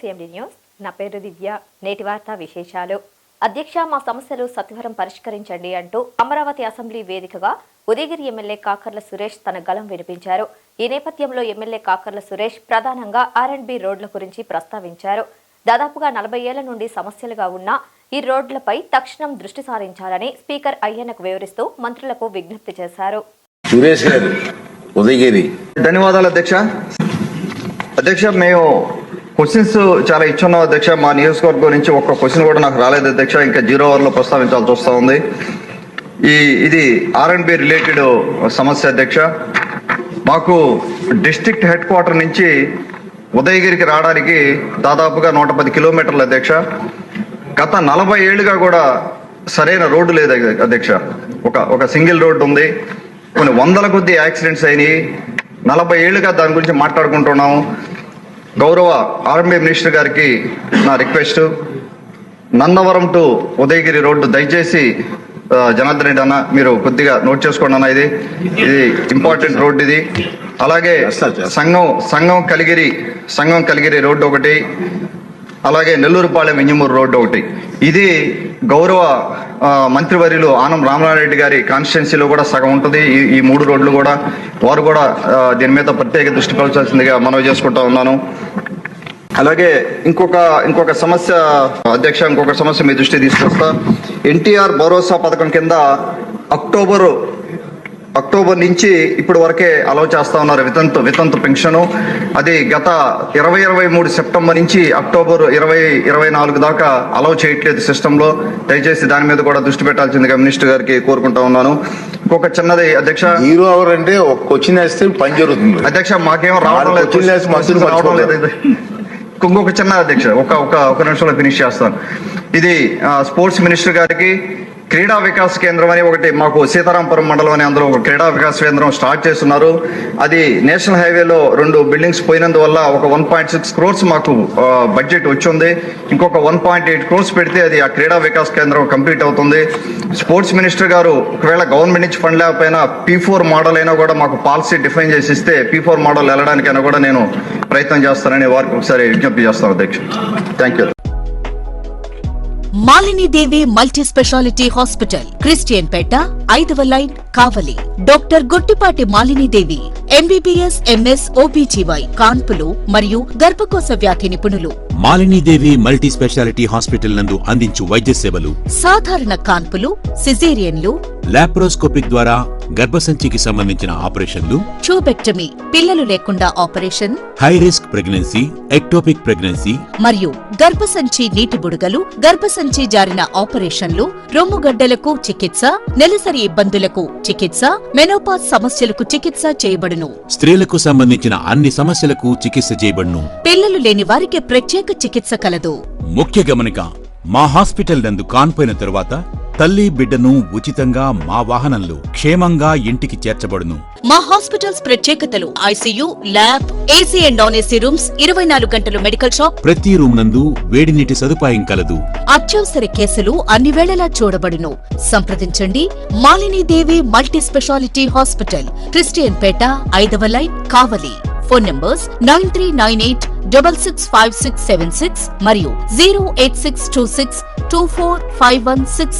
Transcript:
CMD news. నా పేరు దివ్య. నేటి వార్తా విశేషాలు. అధ్యక్ష, మా సమస్యలు సత్వరం పరిష్కరించండి అంటూ అమరావతి అసెంబ్లీ వేదికగా ఉదయగిరి ఎమ్మెల్యే కాకర్ల సురేష్ తన గళం వినిపించారు. ఈ నేపథ్యంలో ఎమ్మెల్యే కాకర్ల సురేష్ ప్రధానంగా R&B రోడ్ల గురించి ప్రస్తావించారు. దాదాపుగా 40 ఏళ్ల నుండి సమస్యలుగా ఉన్న ఈ రోడ్లపై తక్షణం దృష్టి సారించాలని స్పీకర్ అయ్యన్నకు వివరిస్తూ మంత్రులకు విజ్ఞప్తి చేశారు. సురేష్ గారు, ఉదయగిరి. ధన్యవాదాలు అధ్యక్ష. అధ్యక్ష, మేము క్వశ్చన్స్ చాలా ఇచ్చున్నాం అధ్యక్ష. మా నియోజకవర్గం నుంచి ఒక్క క్వశ్చన్ కూడా నాకు రాలేదు అధ్యక్ష. ఇంకా 0 అవర్లో ప్రస్తావించాల్సి వస్తూ ఉంది. ఇది R&B రిలేటెడ్ సమస్య అధ్యక్ష. మాకు డిస్ట్రిక్ట్ హెడ్ క్వార్టర్ నుంచి ఉదయగిరికి రావడానికి దాదాపుగా 110 కిలోమీటర్లు అధ్యక్ష. గత 40 ఏళ్లుగా కూడా సరైన రోడ్డు లేదు అధ్యక్ష. ఒక సింగిల్ రోడ్డు ఉంది. కొన్ని వందల కొద్ది యాక్సిడెంట్స్ అయినాయి. 40 ఏళ్లుగా దాని గురించి మాట్లాడుకుంటున్నాము. గౌరవ R&B మినిస్టర్ గారికి నా request, Nandavaram to Udayagiri road దయచేసి జనార్దన్ రెడ్డి అన్న మీరు కొద్దిగా నోట్ చేసుకోండి అన్న. ఇది ఇంపార్టెంట్ రోడ్డు ఇది. అలాగే సంగం కలిగిరి రోడ్డు ఒకటి, అలాగే నెల్లూరుపాలెం ఇంజమూరు రోడ్డు ఒకటి. ఇది గౌరవ మంత్రివర్యులు ఆనం రామనారాయణ గారి కాన్స్టిట్యున్సీలో కూడా సగం ఉంటుంది. ఈ 3 రోడ్లు కూడా వారు కూడా దీని మీద ప్రత్యేక దృష్టి పెట్టాల్సిందిగా మనవి చేసుకుంటా ఉన్నాను. అలాగే ఇంకొక సమస్య అధ్యక్ష, ఇంకొక సమస్య మీ దృష్టి తీసుకొస్తా. NTR భరోసా పథకం కింద అక్టోబర్ నుంచి ఇప్పటి వరకే అలౌ చేస్తా ఉన్నారు వితంతు పెన్షన్. అది గత 2023 సెప్టెంబర్ నుంచి అక్టోబర్ 2024 దాకా అలౌ చేయట్లేదు సిస్టంలో. దయచేసి దాని మీద కూడా దృష్టి పెట్టాల్సిందిగా మినిస్టర్ గారికి కోరుకుంటా ఉన్నాను. ఇంకొక చిన్నది అధ్యక్ష, 0 అవర్ అంటే ఒక క్వశ్చన్ వేస్తే పని జరుగుతుంది అధ్యక్ష. మాకేం రావడం లేదు. ఇంకొక చిన్న అధ్యక్ష, ఒక నిమిషంలో ఫినిష్ చేస్తాను. ఇది స్పోర్ట్స్ మినిస్టర్ గారికి క్రీడా వికాస్ కేంద్రం అని ఒకటి మాకు సీతారాంపురం మండలం అని అందులో ఒక క్రీడా వికాస్ కేంద్రం స్టార్ట్ చేస్తున్నారు. అది నేషనల్ హైవేలో 2 బిల్డింగ్స్ పోయినందువల్ల ఒక 1.6 crores మాకు బడ్జెట్ వచ్చింది. ఇంకొక 1.8 crores పెడితే అది ఆ క్రీడా వికాస్ కేంద్రం కంప్లీట్ అవుతుంది. స్పోర్ట్స్ మినిస్టర్ గారు ఒకవేళ గవర్నమెంట్ నుంచి ఫండ్ లేకపోయినా P4 మోడల్ అయినా కూడా మాకు పాలసీ డిఫైన్ చేసి ఇస్తే P4 మోడల్ వెళ్ళడానికైనా కూడా నేను ప్రయత్నం చేస్తానని వారికి ఒకసారి విజ్ఞప్తి చేస్తాను అధ్యక్ష. Thank you. Malinidevi multi speciality hospital, Christian Peta, 5వ line, Kavali. Doctor Gottipati Malinidevi MBBS MS OBGY కాన్పులు మరియు గర్భకోశ వ్యాధి నిపుణులు. మాలినీదేవి మల్టీ స్పెషాలిటీ హాస్పిటల్ నందు అందించు వైద్య సేవలు: సాధారణ కాన్పులు, సిజేరియన్లు, లాప్రోస్కోపిక్ ద్వారా గర్భసంచికి సంబంధించిన ఆపరేషన్లు, ట్యూబెక్టమీ, పిల్లలు లేకుండా operation, high risk pregnancy, ectopic pregnancy మరియు గర్భసంచి నీటి బుడగలు, గర్భసంచి జారిన ఆపరేషన్లు, రొమ్ముగడ్డలకు చికిత్స, నెలసరి ఇబ్బందులకు చికిత్స, మెనోపాజ్ సమస్యలకు చికిత్స చేయబడును. స్త్రీలకు సంబంధించిన అన్ని సమస్యలకు చికిత్స చేయబడును. పిల్లలు లేని వారికి ప్రత్యేక చికిత్స కలదు. ముఖ్య గమనిక: మా హాస్పిటల్ నందు కాన్పోయిన తరువాత తల్లి బిడ్డను ఉచితంగా మా వాహనంలో క్షేమంగా ఇంటికి చేర్చబడును. మా హాస్పిటల్స్ ప్రత్యేకతలు: ICU, lab, AC and non AC rooms, 24 గంటలు మెడికల్ షాప్, ప్రతి రూమ్ నందు వేడి నీటి సదుపాయం కలదు. అత్యవసర కేసులు అన్ని వేళలా చూడబడును. సంప్రదించండి. Malinidevi multi speciality hospital, Christian Peta, 5వ లైన్, కావలి. ఫోన్ నంబర్స్ 9398665676 మరియు 08626245166.